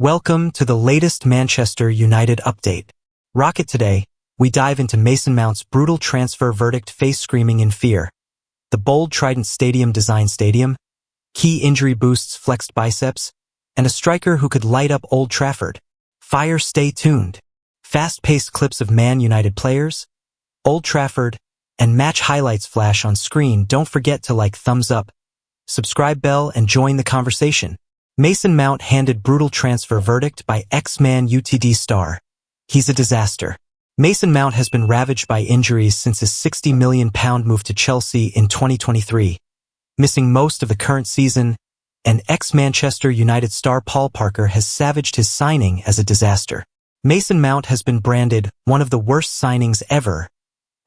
Welcome to the latest Manchester United update. Rocket today, we dive into Mason Mount's brutal transfer verdict, face screaming in fear. The bold Trident Stadium design stadium, key injury boosts, flexed biceps, and a striker who could light up Old Trafford. Fire, stay tuned. Fast-paced clips of Man United players, Old Trafford, and match highlights flash on screen. Don't forget to like, thumbs up, subscribe bell, and join the conversation. Mason Mount handed brutal transfer verdict by ex-Man Utd star. He's a disaster. Mason Mount has been ravaged by injuries since his £60 million move to Chelsea in 2023. Missing most of the current season, and ex-Manchester United star Paul Parker has savaged his signing as a disaster. Mason Mount has been branded one of the worst signings ever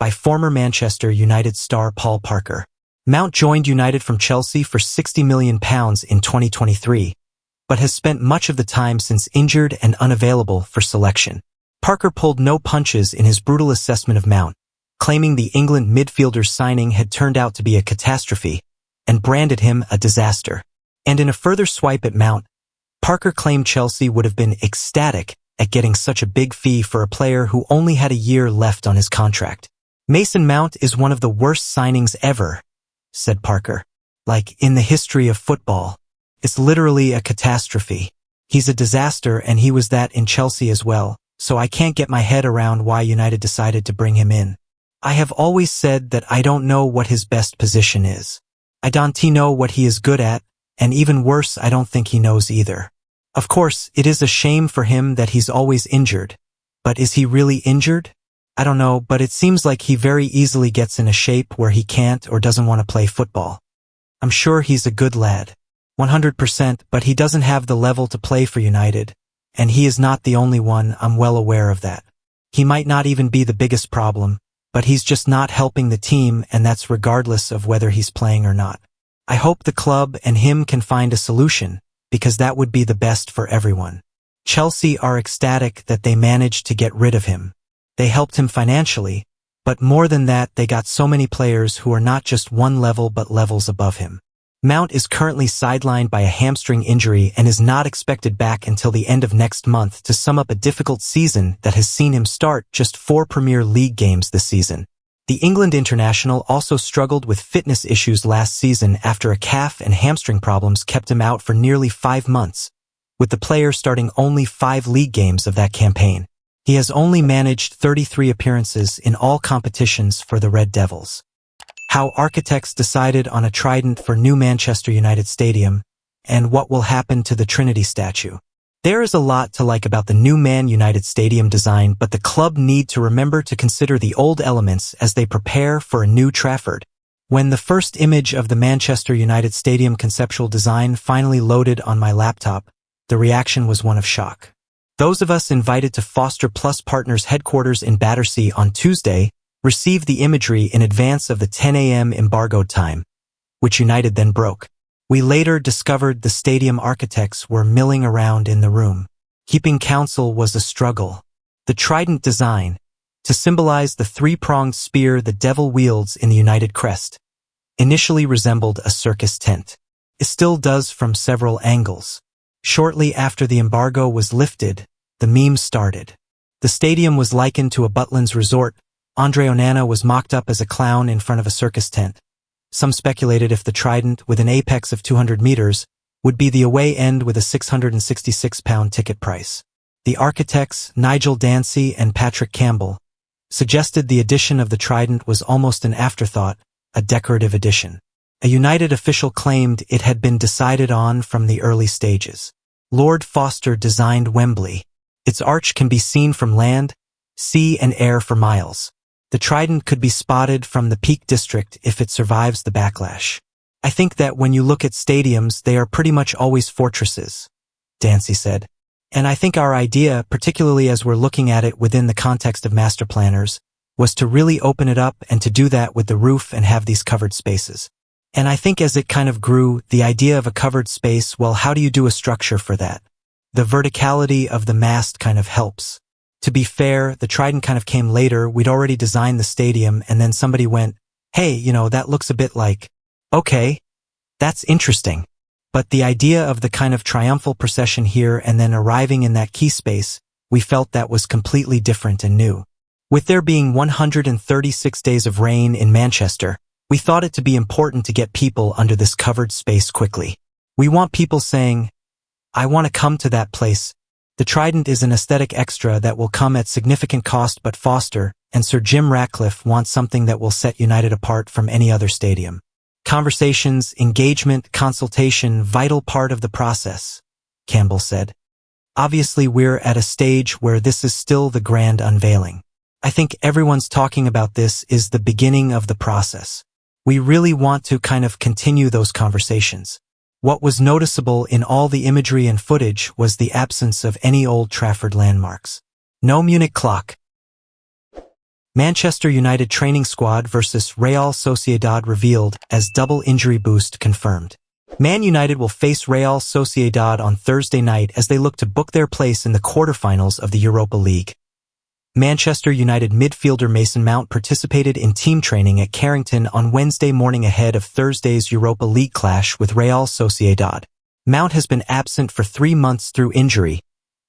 by former Manchester United star Paul Parker. Mount joined United from Chelsea for £60 million in 2023, but has spent much of the time since injured and unavailable for selection. Parker pulled no punches in his brutal assessment of Mount, claiming the England midfielder's signing had turned out to be a catastrophe, and branded him a disaster. And in a further swipe at Mount, Parker claimed Chelsea would have been ecstatic at getting such a big fee for a player who only had a year left on his contract. Mason Mount is one of the worst signings ever, said Parker. Like, in the history of football. It's literally a catastrophe. He's a disaster, and he was that in Chelsea as well, so I can't get my head around why United decided to bring him in. I have always said that I don't know what his best position is. I don't know what he is good at, and even worse, I don't think he knows either. Of course, it is a shame for him that he's always injured. But is he really injured? I don't know, but it seems like he very easily gets in a shape where he can't or doesn't want to play football. I'm sure he's a good lad. 100%, but he doesn't have the level to play for United. And he is not the only one, I'm well aware of that. He might not even be the biggest problem, but he's just not helping the team, and that's regardless of whether he's playing or not. I hope the club and him can find a solution, because that would be the best for everyone. Chelsea are ecstatic that they managed to get rid of him. They helped him financially, but more than that, they got so many players who are not just one level but levels above him. Mount is currently sidelined by a hamstring injury and is not expected back until the end of next month to sum up a difficult season that has seen him start just 4 Premier League games this season. The England international also struggled with fitness issues last season after a calf and hamstring problems kept him out for nearly 5 months, with the player starting only 5 league games of that campaign. He has only managed 33 appearances in all competitions for the Red Devils. How architects decided on a trident for new Manchester United Stadium, and what will happen to the Trinity statue. There is a lot to like about the new Man United Stadium design, but the club need to remember to consider the old elements as they prepare for a new Trafford. When the first image of the Manchester United Stadium conceptual design finally loaded on my laptop, the reaction was one of shock. Those of us invited to Foster Plus Partners headquarters in Battersea on Tuesday received the imagery in advance of the 10 a.m. embargo time, which United then broke. We later discovered the stadium architects were milling around in the room. Keeping counsel was a struggle. The trident design, to symbolize the 3-pronged spear the devil wields in the United crest, initially resembled a circus tent. It still does from several angles. Shortly after the embargo was lifted, the memes started. The stadium was likened to a Butlins resort. Andre Onana was mocked up as a clown in front of a circus tent. Some speculated if the trident, with an apex of 200 meters, would be the away end with a £666 ticket price. The architects, Nigel Dancy and Patrick Campbell, suggested the addition of the trident was almost an afterthought, a decorative addition. A United official claimed it had been decided on from the early stages. Lord Foster designed Wembley. Its arch can be seen from land, sea and air for miles. The trident could be spotted from the Peak District if it survives the backlash. I think that when you look at stadiums, they are pretty much always fortresses, Dancy said. And I think our idea, particularly as we're looking at it within the context of master planners, was to really open it up and to do that with the roof and have these covered spaces. And I think as it kind of grew, the idea of a covered space, well, how do you do a structure for that? The verticality of the mast kind of helps. To be fair, the trident kind of came later. We'd already designed the stadium, and then somebody went, hey, that looks a bit like, okay, that's interesting. But the idea of the kind of triumphal procession here and then arriving in that key space, we felt that was completely different and new. With there being 136 days of rain in Manchester, we thought it to be important to get people under this covered space quickly. We want people saying, "I want to come to that place." The Trident is an aesthetic extra that will come at significant cost, but Foster and Sir Jim Ratcliffe want something that will set United apart from any other stadium. Conversations, engagement, consultation, vital part of the process, Campbell said. Obviously, we're at a stage where this is still the grand unveiling. I think everyone's talking about this is the beginning of the process. We really want to kind of continue those conversations. What was noticeable in all the imagery and footage was the absence of any Old Trafford landmarks. No Munich clock. Manchester United training squad versus Real Sociedad revealed as double injury boost confirmed. Man United will face Real Sociedad on Thursday night as they look to book their place in the quarterfinals of the Europa League. Manchester United midfielder Mason Mount participated in team training at Carrington on Wednesday morning ahead of Thursday's Europa League clash with Real Sociedad. Mount has been absent for 3 months through injury,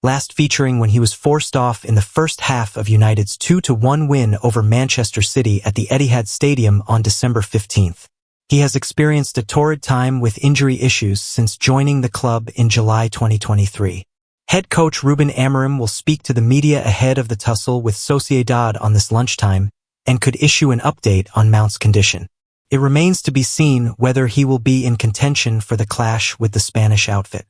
last featuring when he was forced off in the first half of United's 2-1 win over Manchester City at the Etihad Stadium on December 15th. He has experienced a torrid time with injury issues since joining the club in July 2023. Head coach Ruben Amorim will speak to the media ahead of the tussle with Sociedad on this lunchtime and could issue an update on Mount's condition. It remains to be seen whether he will be in contention for the clash with the Spanish outfit.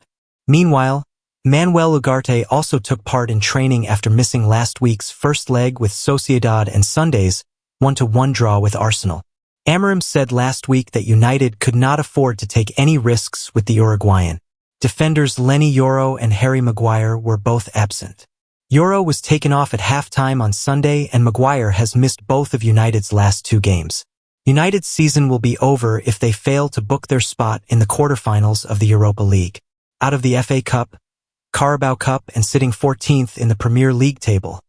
Meanwhile, Manuel Ugarte also took part in training after missing last week's first leg with Sociedad and Sunday's 1-1 draw with Arsenal. Amorim said last week that United could not afford to take any risks with the Uruguayan. Defenders Lenny Yoro and Harry Maguire were both absent. Yoro was taken off at halftime on Sunday, and Maguire has missed both of United's last 2 games. United's season will be over if they fail to book their spot in the quarterfinals of the Europa League. Out of the FA Cup, Carabao Cup, and sitting 14th in the Premier League table,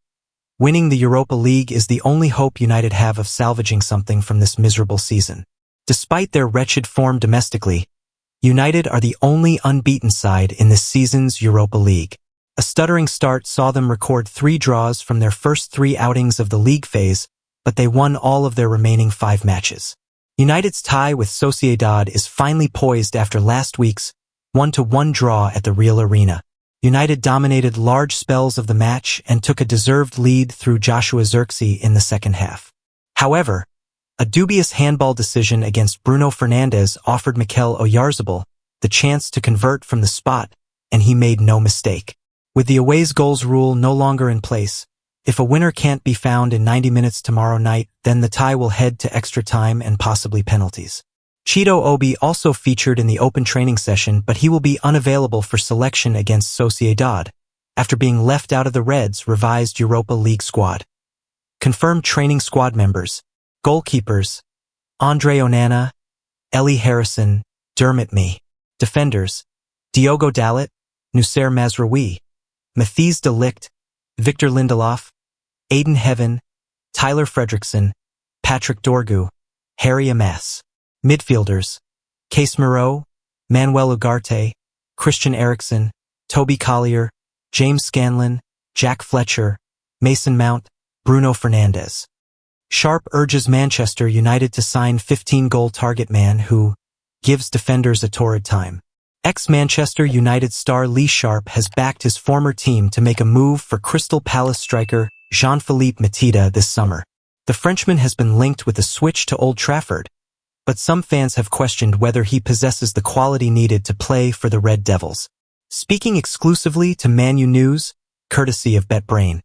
winning the Europa League is the only hope United have of salvaging something from this miserable season. Despite their wretched form domestically, United are the only unbeaten side in this season's Europa League. A stuttering start saw them record 3 draws from their first 3 outings of the league phase, but they won all of their remaining 5 matches. United's tie with Sociedad is finally poised after last week's 1-1 draw at the Real Arena. United dominated large spells of the match and took a deserved lead through Joshua Zirkzee in the second half. However, a dubious handball decision against Bruno Fernandes offered Mikel Oyarzabal the chance to convert from the spot, and he made no mistake. With the away's goals rule no longer in place, if a winner can't be found in 90 minutes tomorrow night, then the tie will head to extra time and possibly penalties. Cheeto Obi also featured in the open training session, but he will be unavailable for selection against Sociedad, after being left out of the Reds' revised Europa League squad. Confirmed training squad members: goalkeepers, Andre Onana, Ellie Harrison, Dermot Mee. Defenders: Diogo Dalot, Nussair Mazraoui, Matthijs de Ligt, Victor Lindelof, Aiden Heaven, Tyler Fredrickson, Patrick Dorgu, Harry Amas. Midfielders: Case Moreau, Manuel Ugarte, Christian Eriksen, Toby Collier, James Scanlon, Jack Fletcher, Mason Mount, Bruno Fernandes. Sharpe urges Manchester United to sign 15-goal target man who gives defenders a torrid time. Ex-Manchester United star Lee Sharpe has backed his former team to make a move for Crystal Palace striker Jean-Philippe Mateta this summer. The Frenchman has been linked with a switch to Old Trafford, but some fans have questioned whether he possesses the quality needed to play for the Red Devils. Speaking exclusively to Man U News, courtesy of BetBrain,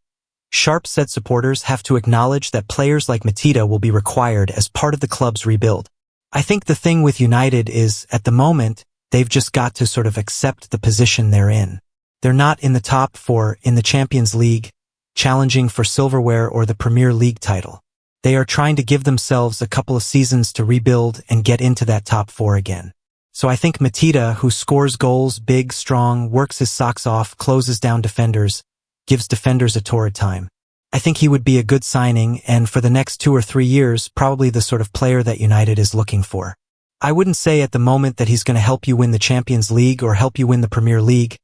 Sharpe said supporters have to acknowledge that players like Mateta will be required as part of the club's rebuild. I think the thing with United is, at the moment, they've just got to sort of accept the position they're in. They're not in the top 4 in the Champions League, challenging for silverware or the Premier League title. They are trying to give themselves a couple of seasons to rebuild and get into that top 4 again. So I think Mateta, who scores goals, big, strong, works his socks off, closes down defenders, gives defenders a torrid time. I think he would be a good signing, and for the next 2 or 3 years, probably the sort of player that United is looking for. I wouldn't say at the moment that he's going to help you win the Champions League or help you win the Premier League,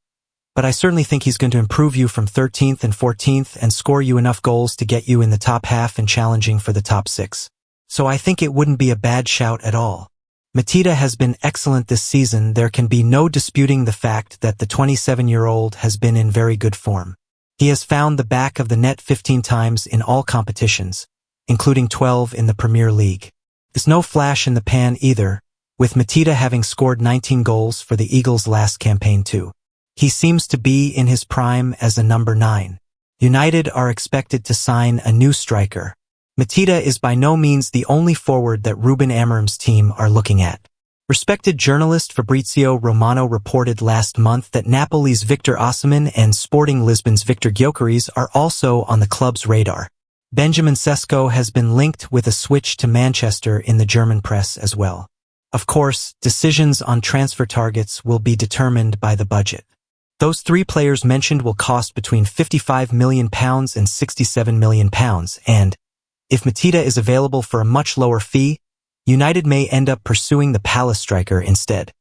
but I certainly think he's going to improve you from 13th and 14th and score you enough goals to get you in the top half and challenging for the top 6. So I think it wouldn't be a bad shout at all. Utd has been excellent this season. There can be no disputing the fact that the 27-year-old has been in very good form. He has found the back of the net 15 times in all competitions, including 12 in the Premier League. There's no flash in the pan either, with Utd having scored 19 goals for the Eagles last campaign too. He seems to be in his prime as a number 9. United are expected to sign a new striker. Utd is by no means the only forward that Ruben Amorim's team are looking at. Respected journalist Fabrizio Romano reported last month that Napoli's Victor Osimhen and Sporting Lisbon's Victor Gyökeres are also on the club's radar. Benjamin Sesko has been linked with a switch to Manchester in the German press as well. Of course, decisions on transfer targets will be determined by the budget. Those 3 players mentioned will cost between £55 million and £67 million, and if Utd is available for a much lower fee, United may end up pursuing the Palace striker instead.